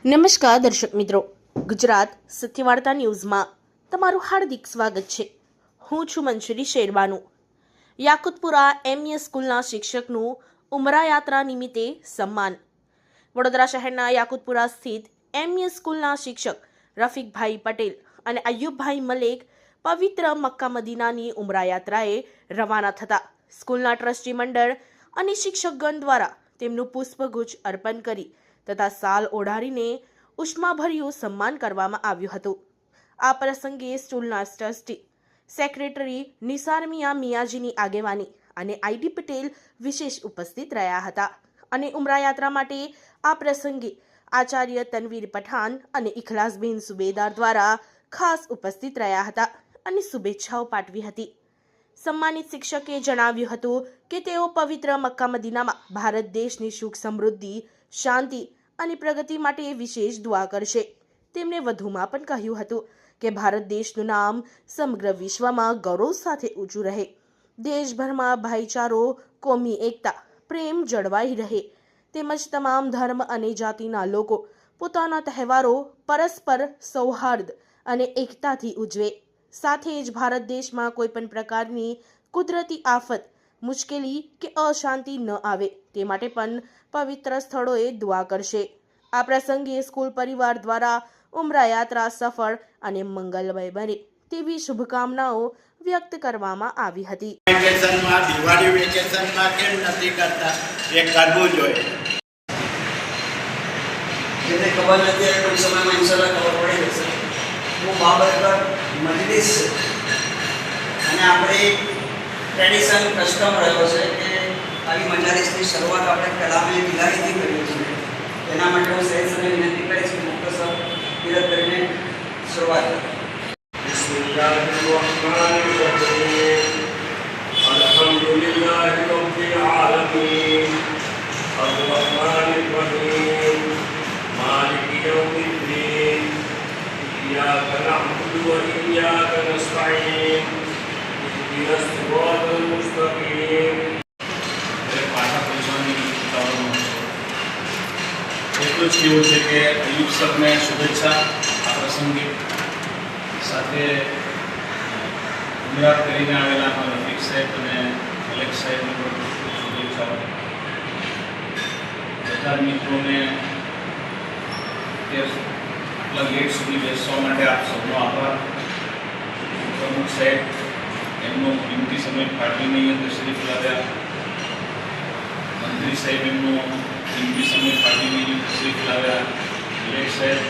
નમસ્કાર દર્શક મિત્રો, ગુજરાત સત્યવાર્તા ન્યૂઝમાં તમારું હાર્દિક સ્વાગત છે। હું છું મંશુરી શેરબાનુ। યાકુતપુરા એમઈએસ સ્કૂલના શિક્ષકનું ઉમરા યાત્રા નિમિત્તે સન્માન। વડોદરા શહેરના યાકુતપુરા સ્થિત એમઈએસ સ્કૂલના શિક્ષક રફીકભાઈ પટેલ અને અયુબભાઈ મલેક પવિત્ર મક્કા મદીનાની ઉમરા યાત્રાએ રવાના થતા સ્કૂલના ટ્રસ્ટી મંડળ અને શિક્ષકગણ દ્વારા તેમનું પુષ્પગુચ્છ અર્પણ કરી તથા સાલ ઓઢાડીને ઉષ્માભર્યું સન્માન કરવામાં આવ્યું હતું। આ પ્રસંગે સ્કૂલના ટ્રસ્ટી સેક્રેટરી નિસાર મિયાજીની આગેવાની અને આઈડી પટેલ વિશેષ ઉપસ્થિત રહ્યા હતા અને ઉમરા યાત્રા માટે આ પ્રસંગે આચાર્ય તનવીર પઠાણ અને ઇખલાસબેન સુબેદાર દ્વારા ખાસ ઉપસ્થિત રહ્યા હતા અને શુભેચ્છાઓ પાઠવી હતી। સન્માનિત શિક્ષકે જણાવ્યું હતું કે તેઓ પવિત્ર મક્કા મદીનામાં ભારત દેશની સુખ સમૃદ્ધિ, શાંતિ અને પ્રગતિ માટે વિશેષ દુઆ કરશે। તેમણે વધુમાં પણ કહ્યું હતું કે ભારત દેશનું નામ સમગ્ર વિશ્વમાં ગૌરવ સાથે ઊંચું રહે, દેશભરમાં ભાઈચારો, કોમી એકતા, પ્રેમ જળવાઈ રહે તેમજ તમામ ધર્મ અને જાતિના લોકો પોતાના તહેવારો પરસ્પર સૌહાર્દ અને એકતાથી ઉજવે। સાથે જ ભારત દેશમાં કોઈ પણ પ્રકારની કુદરતી આફત, મુશ્કેલી કે અશાંતિ ન આવે તે માટે પણ પવિત્ર સ્થળોએ દુઆ કરશે। આ પ્રસંગે સ્કૂલ પરિવાર દ્વારા ઉમરા યાત્રા સફળ અને મંગલમય બને તેવી શુભકામનાઓ વ્યક્ત કરવામાં આવી હતી। વેકેશનમાં, દિવાળી વેકેશનમાં કેમ નથી કરતા એ કરવું જોઈએ। જેને ખબર નથી એ કોઈ સમયમાં ઇન્શાલ્લાહ ખબર પડી જશે। હું બાબરકર મજલિસ અને આપણી ટ્રેડિશન કસ્ટમ રહ્યો છે કે આવી મજાલિસની શરૂઆત આપણે કલામે ઇલાહીથી કરીએ છીએ। એના માટે હું સહેજ સમય વિનંતી કરીશ કે મુખ્તસર વિરત કરીને શરૂઆત કરીએ। અલ્હમ્દુલિલ્લાહી રબ્બિલ આલમીન અર્રહમાનિર રહીમ માલિકી યૌમિદ્દીન ઇય્યાકા નઅબુદુ વ ઇય્યાકા નસ્તઈન ઇહ્દિનસ સિરાતલ મુસ્તકીમ। એટલું જ કહેવું છે કે અયુબ સરને શુભેચ્છા આ પ્રસંગે, સાથે ઉમરા કરીને આવેલા અમારા રફીક સાહેબ અને મલેક સાહેબને પણ શુભેચ્છાઓ। બધા મિત્રોને આટલા ગેટ સુધી બેસવા માટે આપ સૌનો આભાર। પ્રમુખ સાહેબ એમનો કિંમતી સમય ફાળવીને અહીંયા તશરીફ લાવ્યા, મંત્રી સાહેબ એમનો કિંમતી સમય ફાળવીને તશરીફ લાવ્યા, મલેક સાહેબ